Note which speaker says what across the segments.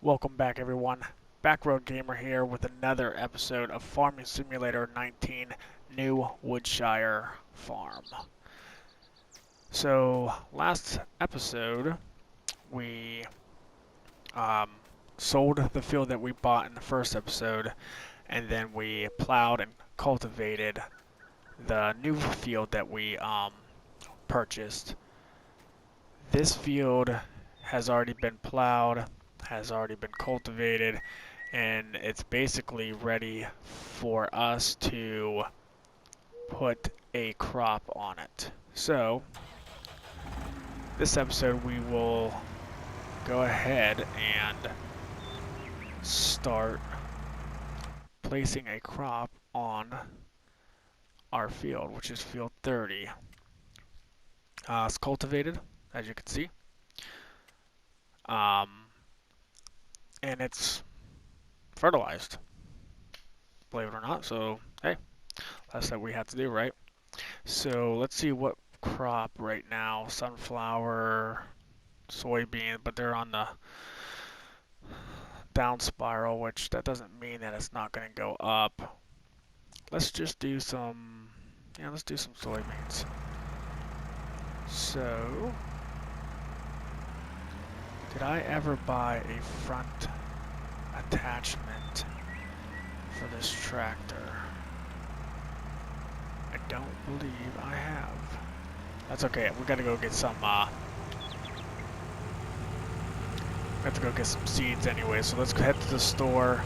Speaker 1: Welcome back, everyone. Backroad Gamer here with another episode of Farming Simulator 19 New Woodshire Farm. So, last episode, we sold the field that we bought in the first episode, and then we plowed and cultivated the new field that we purchased. This field has already been plowed, has already been cultivated, and it's basically ready for us to put a crop on it. So this episode we will go ahead and start placing a crop on our field, which is field 30. It's cultivated, as you can see. And it's fertilized, believe it or not. So hey, that's what we have to do, right? So let's see what crop right now. Sunflower, soybean, but they're on the down spiral, which that doesn't mean that it's not going to go up. Let's just do some, let's do some soybeans. So did I ever buy a front attachment for this tractor? I don't believe I have. That's okay. We gotta go get some. We have to go get some seeds anyway. So let's head to the store,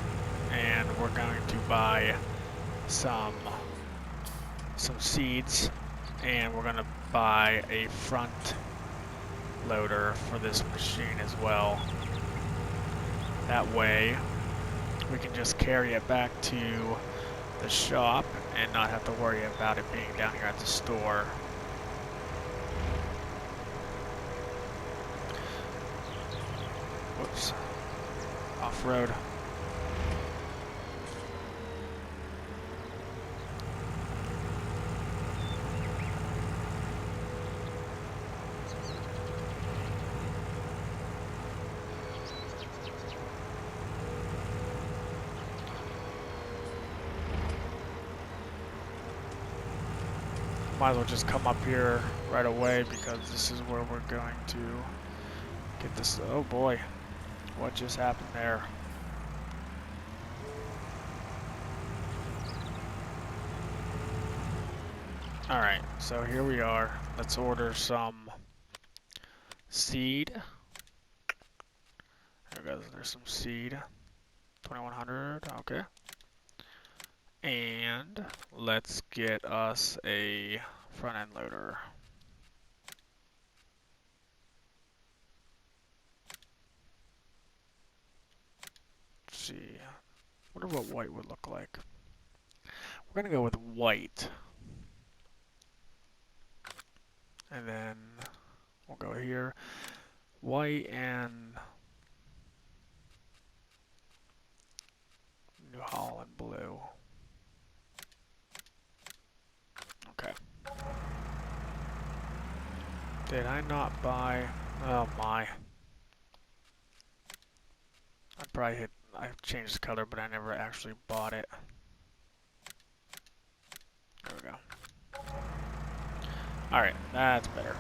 Speaker 1: and we're going to buy some seeds, and we're gonna buy a front loader for this machine as well. That way we can just carry it back to the shop and not have to worry about it being down here at the store. Whoops. Off-road. Might as well just come up here right away because this is where we're going to get this. Oh boy, what just happened there? Alright, so here we are. Let's order some seed. There goes, there's some seed. 2100, okay. And let's get us a front end loader. Let's see. Wonder what white would look like. We're gonna go with white. And then we'll go here. White and New Holland blue. Okay. Did I not buy? Oh my. I changed the color, but I never actually bought it. There we go. Alright, that's better.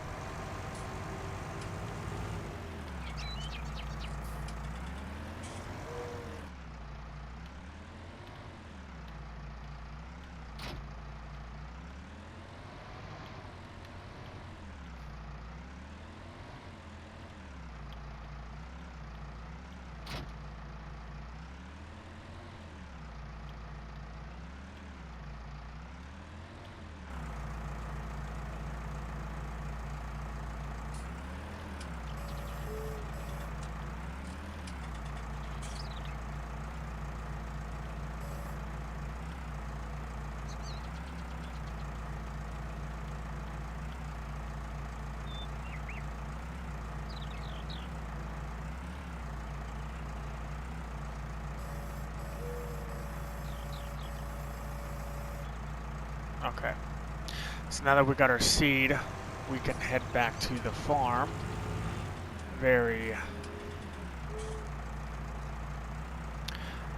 Speaker 1: Okay. So now that we got our seed, we can head back to the farm very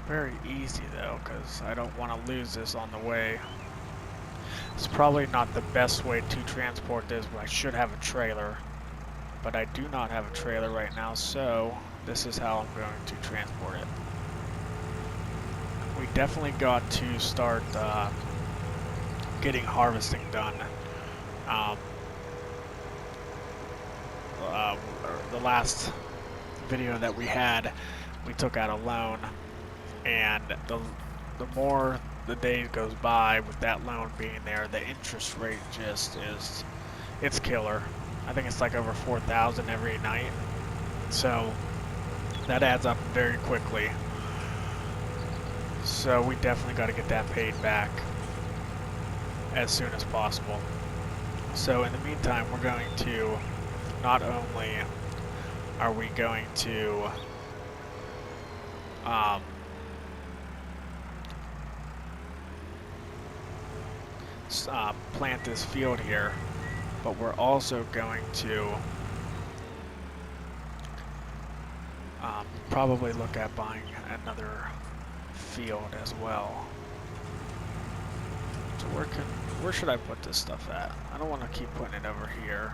Speaker 1: very easy though, because I don't want to lose this on the way. It's probably not the best way to transport this, but I should have a trailer. But I do not have a trailer right now, so this is how I'm going to transport it. We definitely got to start getting harvesting done. The last video that we had, we took out a loan, and the more the day goes by with that loan being there, the interest rate just is, it's killer. I think it's like over 4,000 every night, so that adds up very quickly. So we definitely got to get that paid back as soon as possible. So in the meantime, we're going to, not only are we going to plant this field here, but we're also going to probably look at buying another field as well. So where should I put this stuff at? I don't want to keep putting it over here.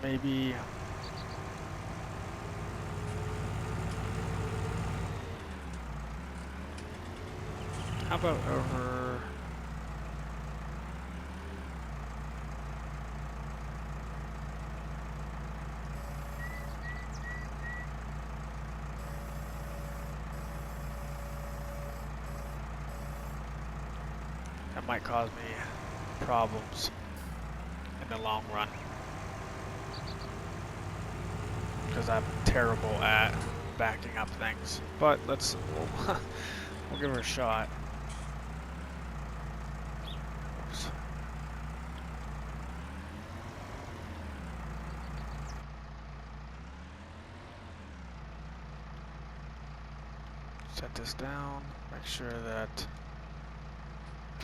Speaker 1: Maybe how about over that might cause me problems in the long run, because I'm terrible at backing up things. But we'll give her a shot. Oops. Set this down, make sure that,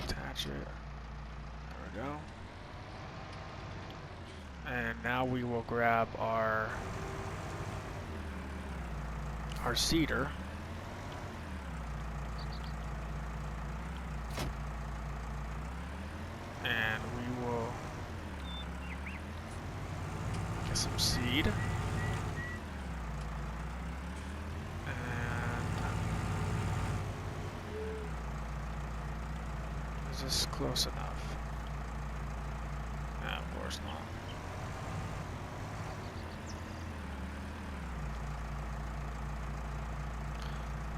Speaker 1: attach it, there we go. And now we will grab our cedar. And we will get some seed. And is this close enough? Of course not.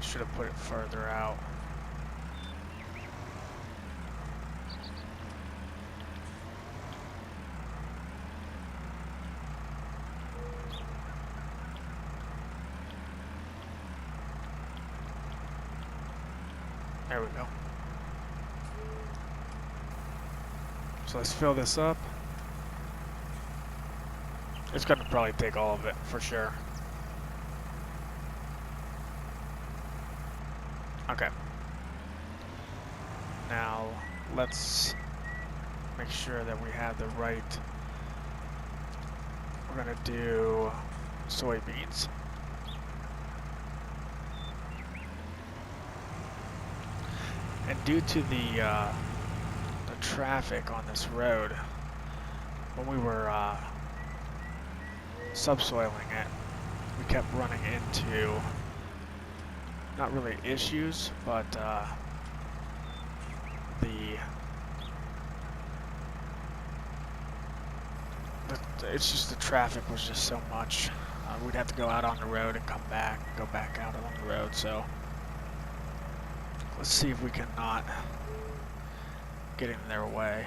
Speaker 1: Should have put it further out. There we go. So let's fill this up. It's gonna probably take all of it for sure. Okay. Now let's make sure that we have the right. We're gonna do soybeans. And due to the traffic on this road, when we were subsoiling it, we kept running into not really issues, but it's just the traffic was just so much. We'd have to go out on the road and come back, go back out on the road. So let's see if we can not get in their way.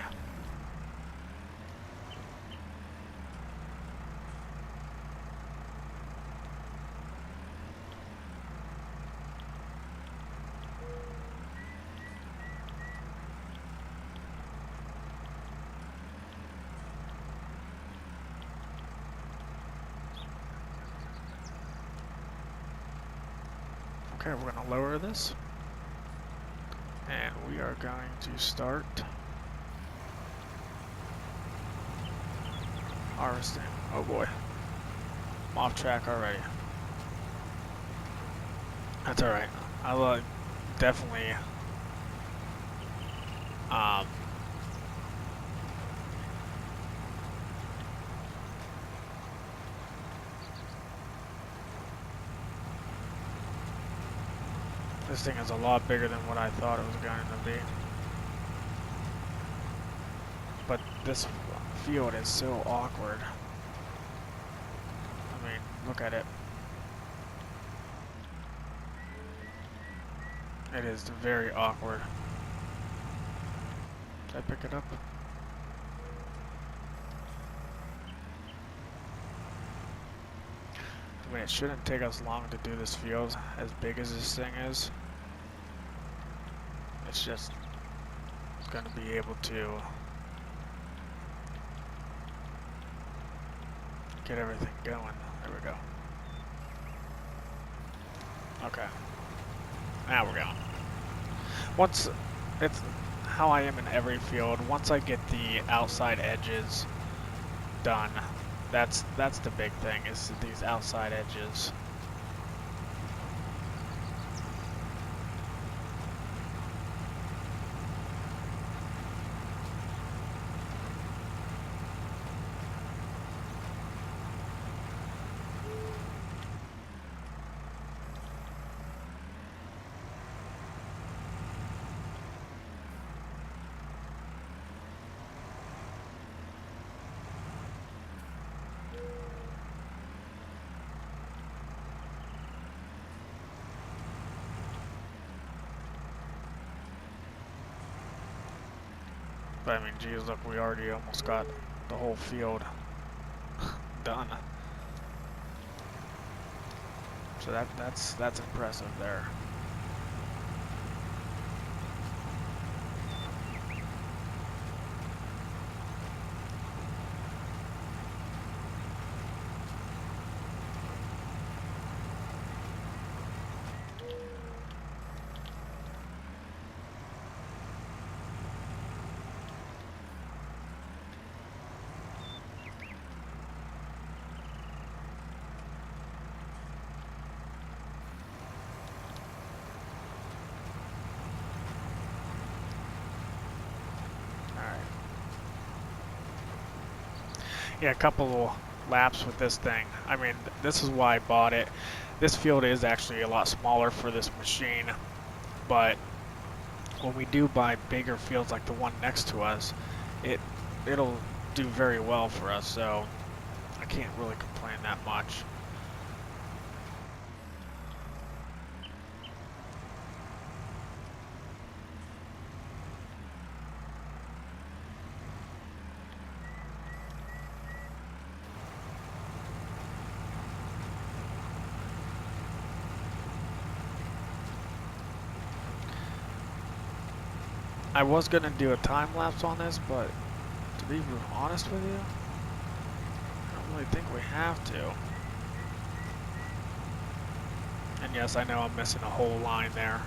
Speaker 1: Okay, we're going to lower this, and we are going to start harvesting. Oh boy, I'm off track already. That's all right. I'll definitely this thing is a lot bigger than what I thought it was going to be. But this field is so awkward. I mean, look at it. It is very awkward. Did I pick it up? I mean, it shouldn't take us long to do this field as big as this thing is. It's just going to be able to get everything going. There we go. Okay. Now we're going. Once, it's how I am in every field. Once I get the outside edges done, that's the big thing, is these outside edges. But I mean, geez, look, we already almost got the whole field done. So that's impressive there. Yeah, a couple laps with this thing. I mean, this is why I bought it. This field is actually a lot smaller for this machine, but when we do buy bigger fields like the one next to us, it'll do very well for us, so I can't really complain that much. I was gonna do a time lapse on this, but to be honest with you, I don't really think we have to. And yes, I know I'm missing a whole line there.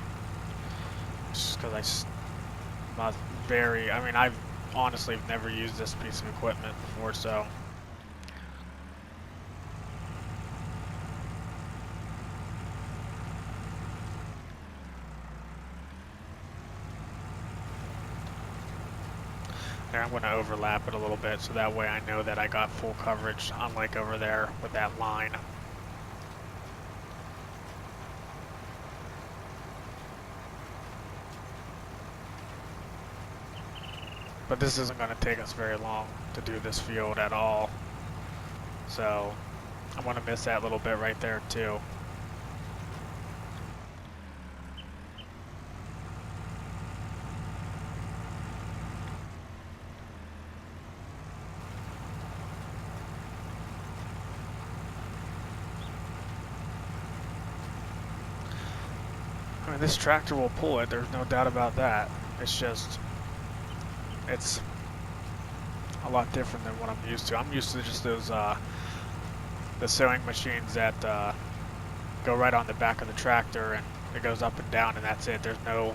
Speaker 1: Just because I'm not very, I mean, I've honestly never used this piece of equipment before, so. There, I'm going to overlap it a little bit so that way I know that I got full coverage, unlike over there with that line. But this isn't going to take us very long to do this field at all. So I'm going to miss that little bit right there too. I mean, this tractor will pull it, there's no doubt about that. It's just, it's a lot different than what I'm used to. I'm used to just those, the sewing machines that go right on the back of the tractor and it goes up and down and that's it. There's no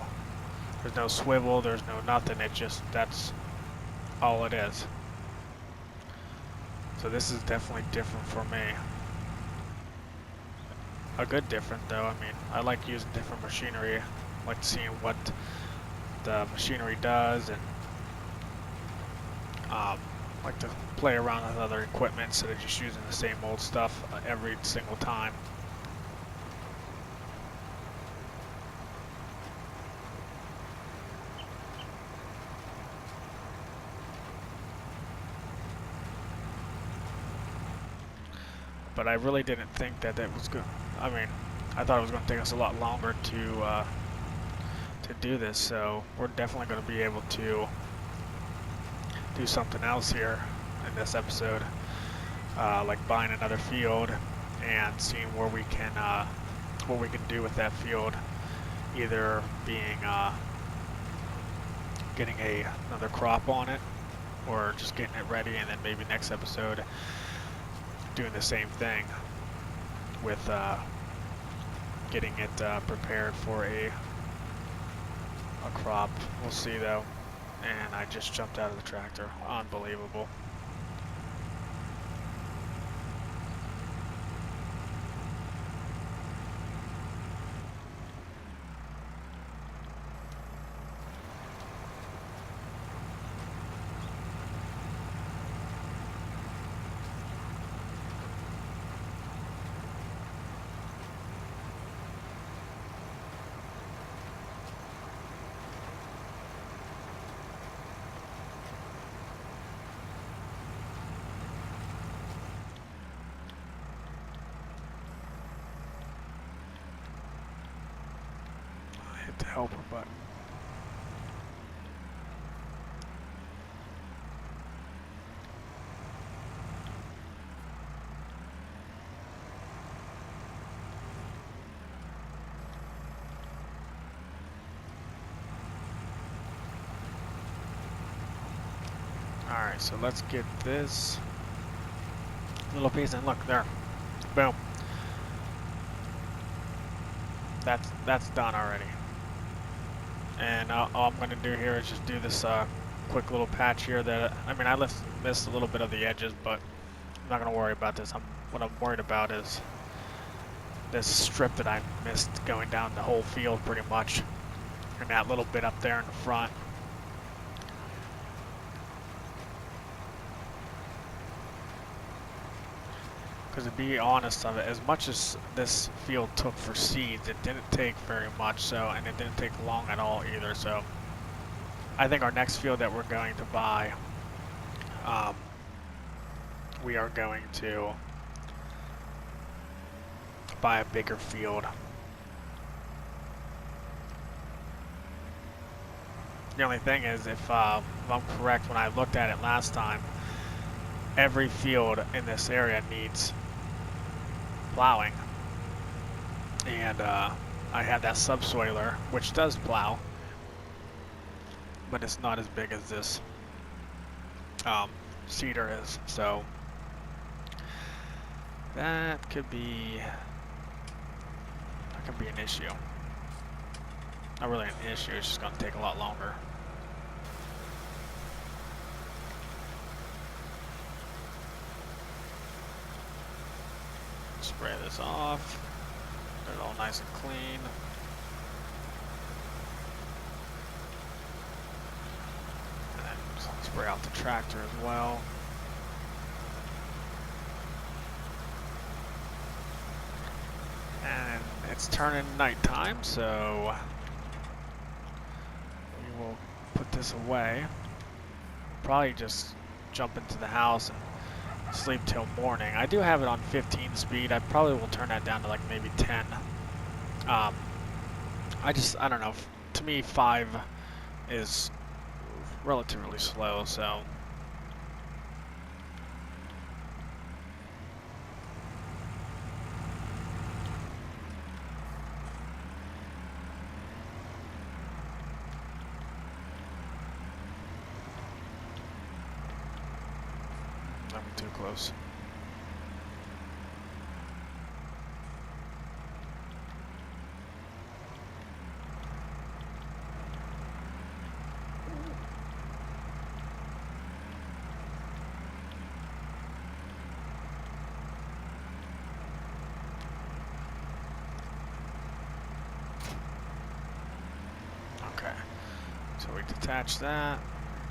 Speaker 1: swivel, there's no nothing. It just, that's all it is. So this is definitely different for me. a good difference though. I mean, I like using different machinery, like seeing what the machinery does, and like to play around with other equipment instead of just using the same old stuff every single time. But I really didn't think that it was good. I mean, I thought it was going to take us a lot longer to do this, so we're definitely going to be able to do something else here in this episode, like buying another field and seeing where we can what we can do with that field, either being getting another crop on it, or just getting it ready, and then maybe next episode doing the same thing with getting it prepared for a crop. We'll see though. And I just jumped out of the tractor. Unbelievable. The helper button. Alright, so let's get this little piece, and look there. Boom. That's done already. And all I'm going to do here is just do this quick little patch here that, I mean, I missed a little bit of the edges, but I'm not going to worry about this. What I'm worried about is this strip that I missed going down the whole field pretty much, and that little bit up there in the front. Because to be honest of it, as much as this field took for seeds, it didn't take very much, so, and it didn't take long at all either, so I think our next field that we're going to buy, we are going to buy a bigger field. The only thing is, if I'm correct, when I looked at it last time, every field in this area needs plowing, and I had that subsoiler which does plow, but it's not as big as this seeder is, so that could be an issue. Not really an issue, it's just going to take a lot longer. Spray this off, get it all nice and clean. And spray out the tractor as well. And it's turning nighttime, so we will put this away. Probably just jump into the house and sleep till morning. I do have it on 15 speed. I probably will turn that down to like maybe 10. I don't know. To me, 5 is relatively slow, so. Not too close. detach that,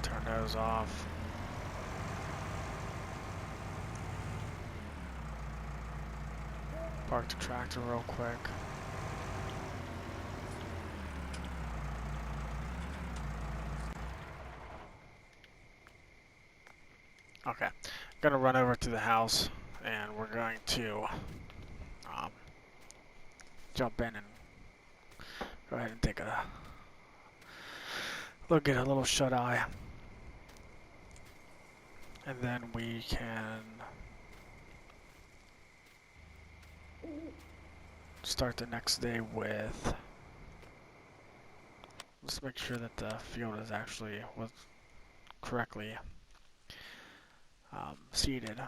Speaker 1: turn those off. Park the tractor real quick. Okay, I'm gonna run over to the house and we're going to jump in and go ahead and take a look at a little shut eye. And then we can start the next day with, let's make sure that the field is actually was correctly seeded.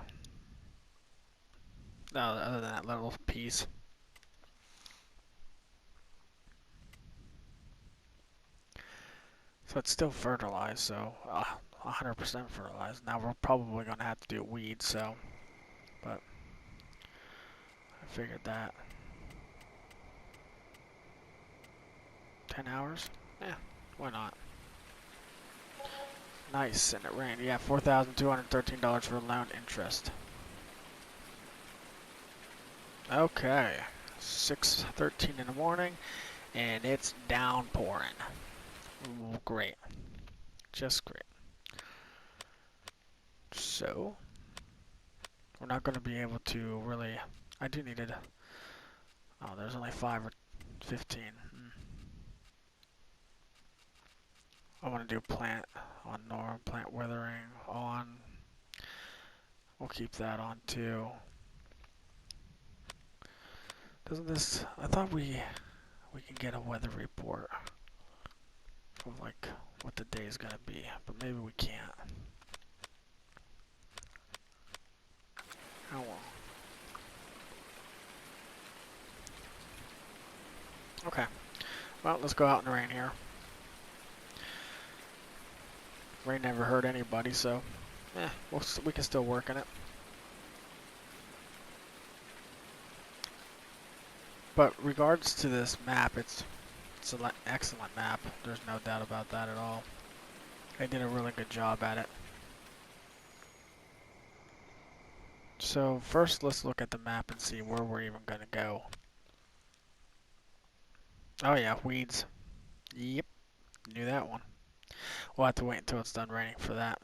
Speaker 1: No, other than that little piece. So it's still fertilized, so 100% fertilized. Now we're probably going to have to do weeds, so, but I figured that. 10 hours? Yeah, why not? Nice, and it rained. Yeah, $4,213 for loan interest. Okay, 6:13 in the morning, and it's downpouring. Ooh, great, just great. So, we're not going to be able to really. I do need it. Oh, there's only 5 or 15. I want to do plant on norm, plant withering on. We'll keep that on too. Doesn't this? I thought we can get a weather report of like what the day is gonna be, but maybe we can't. How long? Okay. Well, let's go out in the rain here. Rain never hurt anybody, so we can still work in it. But regards to this map, it's an excellent map. There's no doubt about that at all. They did a really good job at it. So first, let's look at the map and see where we're even going to go. Oh yeah, weeds. Yep, knew that one. We'll have to wait until it's done raining for that.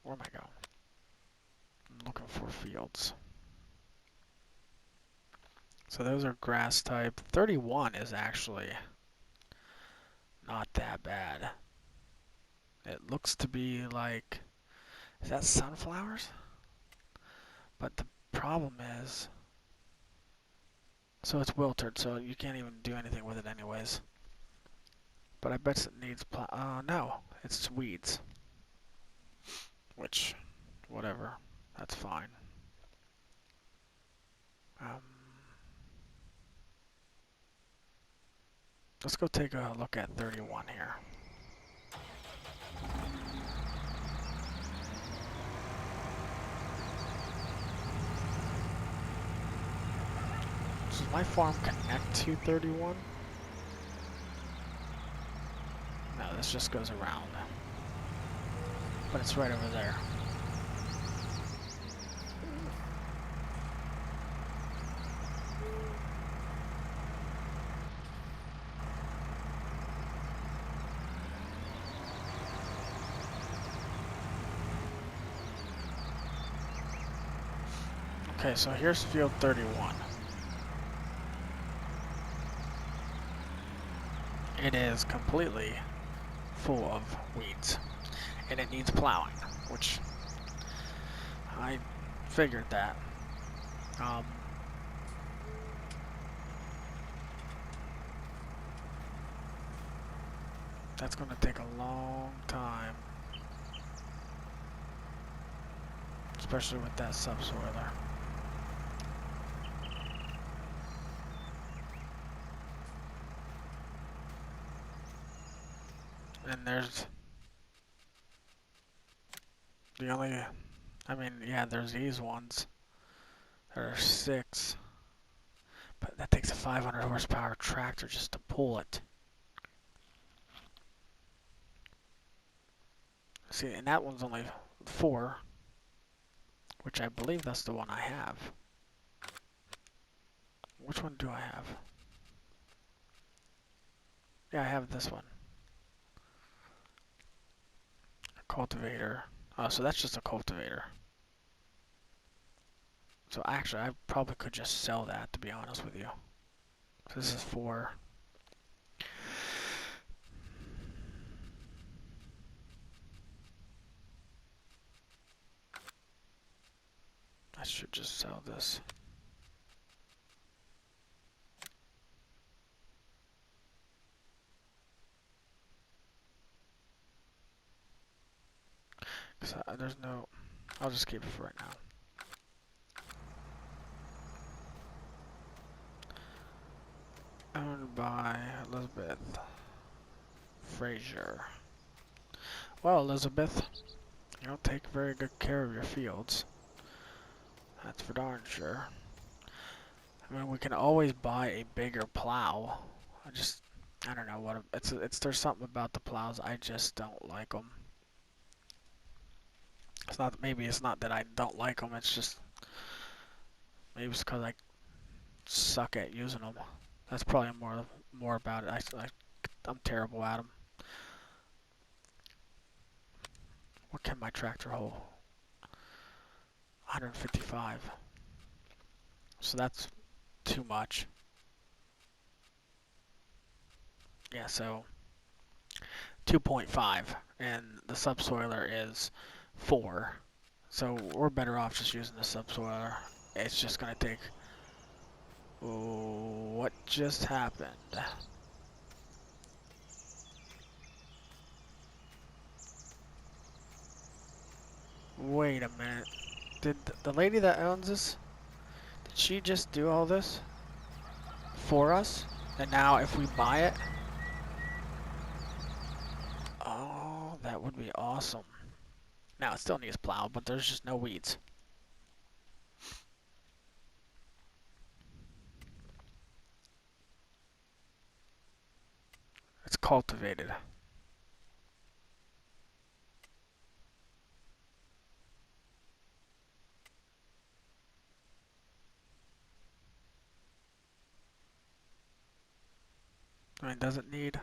Speaker 1: Where am I going? I'm looking for fields. So those are grass type. 31 is actually not that bad. It looks to be like, is that sunflowers? But the problem is, so it's wilted, so you can't even do anything with it anyways. But I bet it needs no, it's weeds. Which, whatever, that's fine. Let's go take a look at 31 here. Does my farm connect to 31? No, this just goes around. But it's right over there. Okay, so here's field 31. It is completely full of weeds, and it needs plowing, which I figured that. That's going to take a long time, especially with that subsoiler. And there's the only, I mean, yeah, there's these ones. There are 6. But that takes a 500 horsepower tractor just to pull it. See, and that one's only 4, which I believe that's the one I have. Which one do I have? Yeah, I have this one. A cultivator. Oh, so that's just a cultivator. So actually, I probably could just sell that, to be honest with you. So this is 4. I should just sell this. Cause there's no... I'll just keep it for right now. Owned by Elizabeth Fraser. Well, Elizabeth, you don't take very good care of your fields. That's for darn sure. I mean, we can always buy a bigger plow. I don't know what there's something about the plows, I just don't like them. Maybe it's not that I don't like them, it's just, maybe it's because I suck at using them. That's probably more about it. I'm terrible at them. What can my tractor hold? 155. So that's too much. Yeah, so 2.5, and the subsoiler is 4. So we're better off just using the subsoiler. It's just gonna take... Oh, what just happened? Wait a minute. Did the lady that owns this, did she just do all this for us? And now if we buy it... Oh, that would be awesome. Now it still needs plow, but there's just no weeds. It's cultivated. I mean, does it need...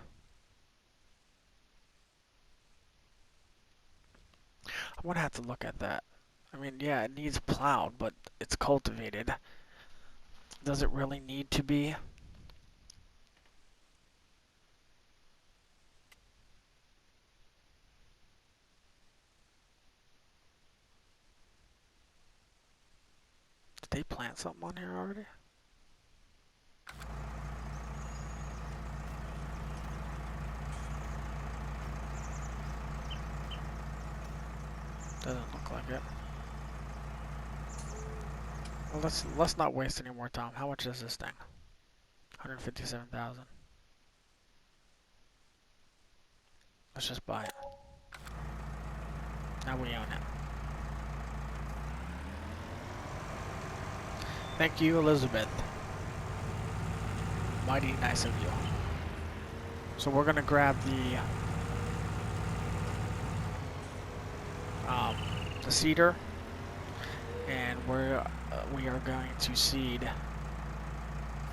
Speaker 1: I'm gonna have to look at that. I mean, yeah, it needs plowed, but it's cultivated. Does it really need to be? Did they plant something on here already? Doesn't look like it. Well, let's not waste any more time. How much is this thing? 157,000. Let's just buy it. Now we own it. Thank you, Elizabeth. Mighty nice of you. So we're gonna grab the seeder, and we are going to seed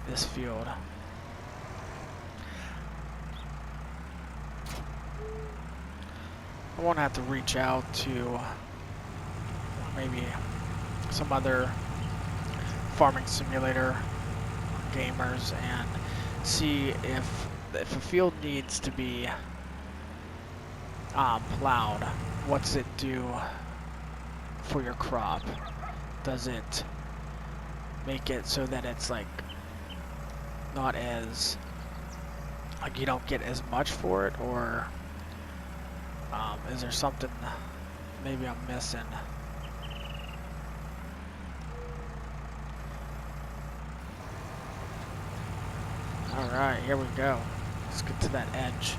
Speaker 1: this field. I won't have to reach out to maybe some other farming simulator gamers and see if a field needs to be plowed. What's it do for your crop? Does it make it so that it's like not as like you don't get as much for it, or is there something maybe I'm missing? Alright, here we go. Let's get to that edge.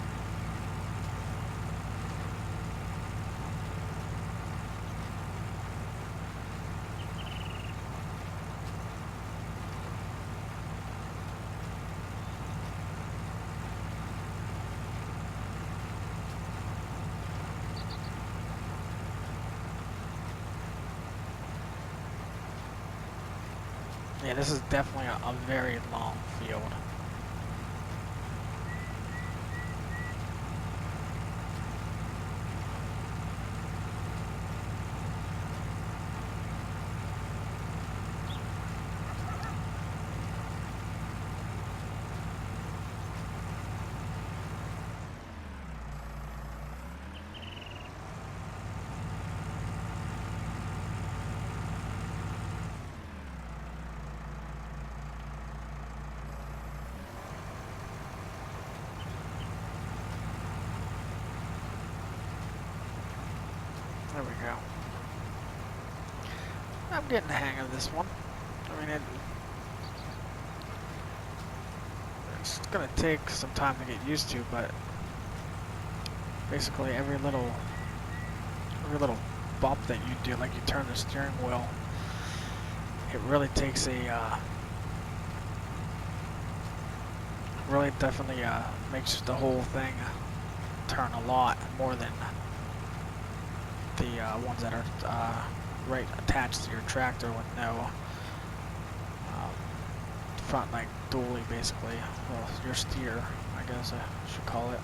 Speaker 1: Yeah, this is definitely a very long field. There we go. I'm getting the hang of this one. I mean, it's gonna take some time to get used to, but basically every little bump that you do, like you turn the steering wheel, it really takes a really definitely makes the whole thing turn a lot more than the ones that are right attached to your tractor with no front like dually, basically. Well, your steer, I guess I should call it.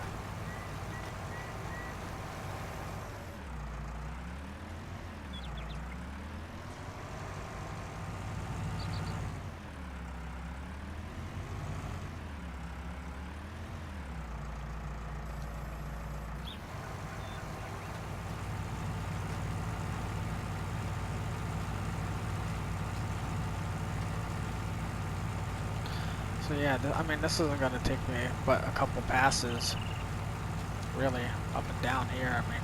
Speaker 1: So yeah, I mean, this isn't going to take me but a couple passes, really, up and down here. I mean,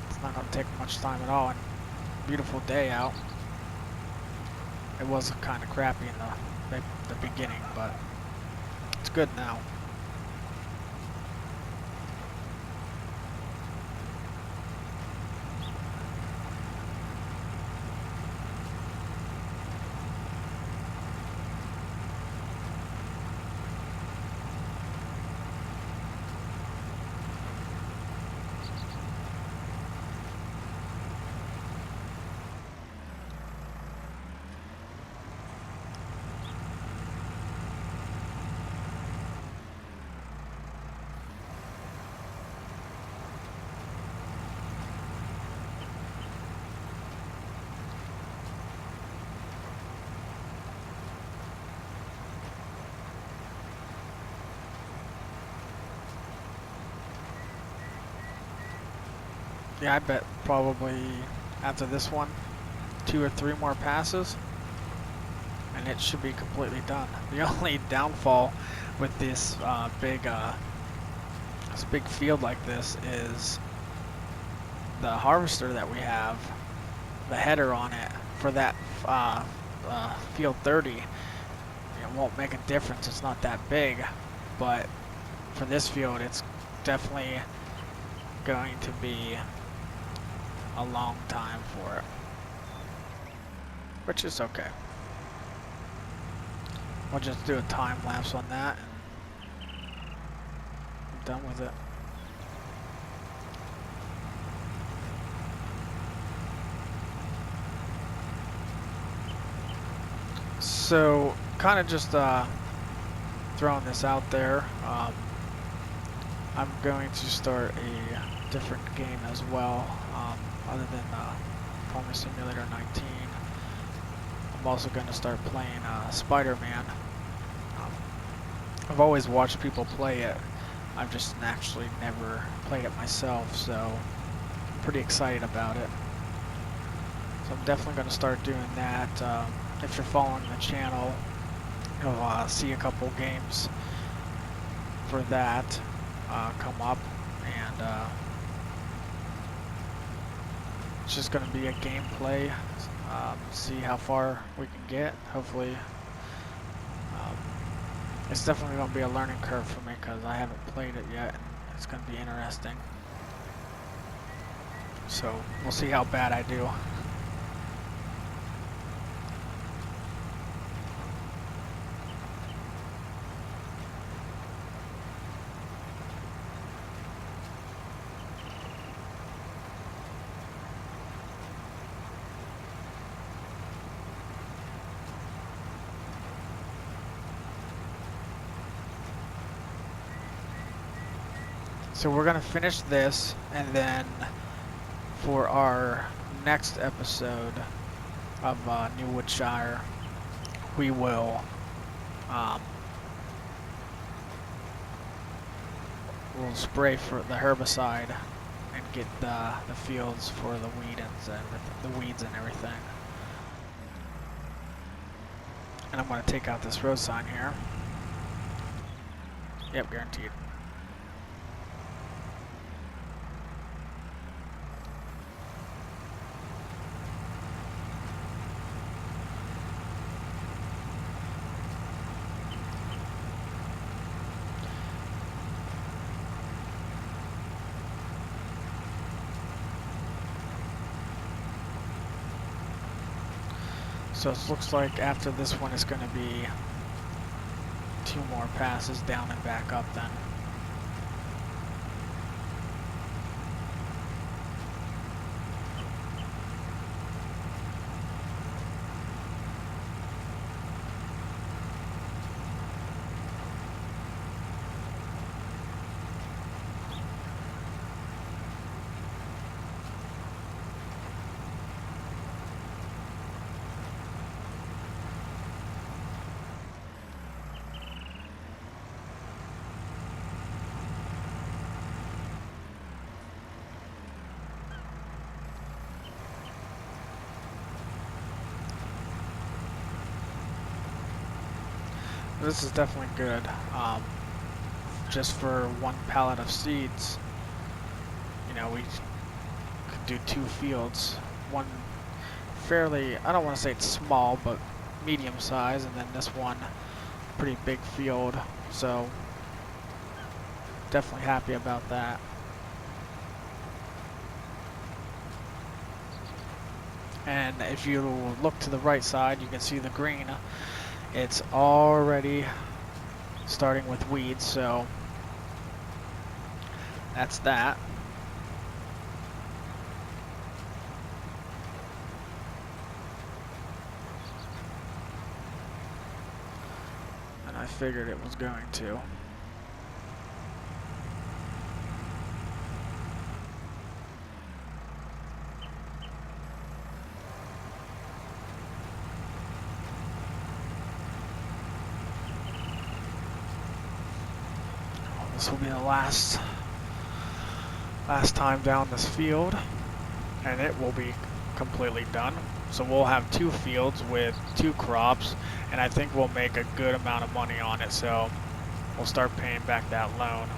Speaker 1: it's not going to take much time at all, and beautiful day out. It was kind of crappy in the beginning, but it's good now. Yeah, I bet probably after this one, 2 or 3 more passes, and it should be completely done. The only downfall with this big field like this is the harvester that we have, the header on it for that field 30. It won't make a difference. It's not that big, but for this field, it's definitely going to be a long time for it, which is okay. We'll just do a time lapse on that and I'm done with it. So kind of just throwing this out there, I'm going to start a different game as well, other than Farming Simulator 19. I'm also going to start playing Spider-Man. I've always watched people play it. I've just actually never played it myself, so I'm pretty excited about it. So I'm definitely going to start doing that. If you're following the channel, you'll see a couple games for that come up, and it's just going to be a gameplay, see how far we can get. Hopefully, it's definitely going to be a learning curve for me because I haven't played it yet, and it's going to be interesting. So we'll see how bad I do. So we're gonna finish this, and then for our next episode of New Woodshire, we will we'll spray for the herbicide and get the fields for the weeds and everything. And I'm gonna take out this road sign here. Yep, guaranteed. So it looks like after this one it's going to be 2 more passes down and back up then. This is definitely good. Just for 1 pallet of seeds, you know, we could do 2 fields. One fairly, I don't want to say it's small, but medium size, and then this one pretty big field. So definitely happy about that. And if you look to the right side, you can see the green. It's already starting with weeds, so that's that. And I figured it was going to. This will be the last time down this field, and it will be completely done. So we'll have 2 fields with 2 crops, and I think we'll make a good amount of money on it, so we'll start paying back that loan.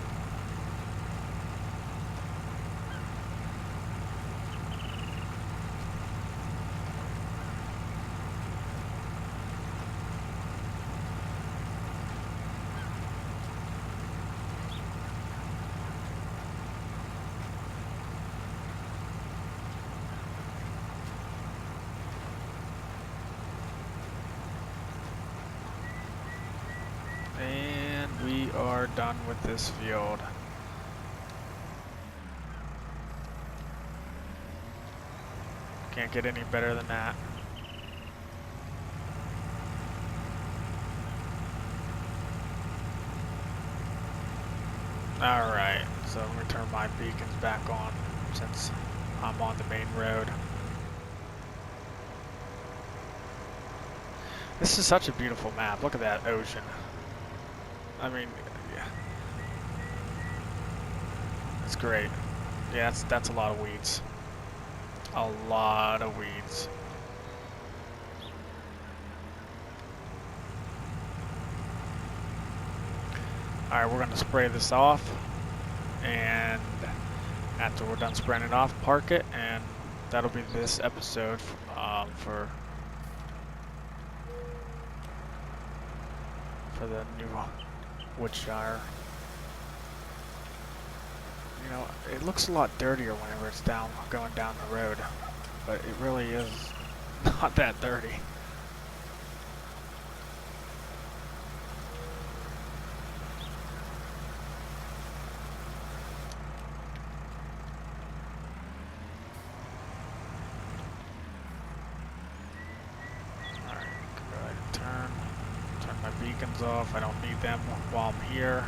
Speaker 1: And we are done with this field. Can't get any better than that. Alright, so I'm going to turn my beacons back on since I'm on the main road. This is such a beautiful map. Look at that ocean. I mean, yeah. It's great. Yeah, that's a lot of weeds. A lot of weeds. Alright, we're going to spray this off, and after we're done spraying it off, park it, and that'll be this episode for the new Woodshire. You know, it looks a lot dirtier whenever it's going down the road, but it really is not that dirty. Alright, go ahead and turn my beacons off. I don't need them while I'm here.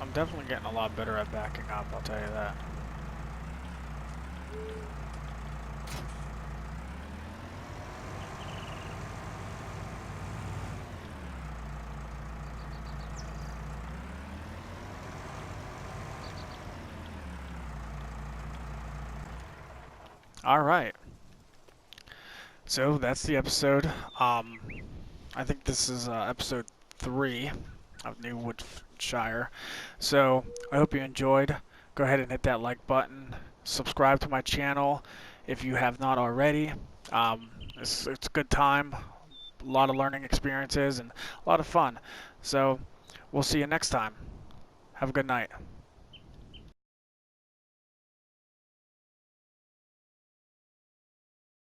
Speaker 1: I'm definitely getting a lot better at backing up, I'll tell you that. Alright. So that's the episode. I think this is episode 3 of New Woodshire. So I hope you enjoyed. Go ahead and hit that like button. Subscribe to my channel if you have not already. It's a good time. A lot of learning experiences and a lot of fun. So we'll see you next time. Have a good night.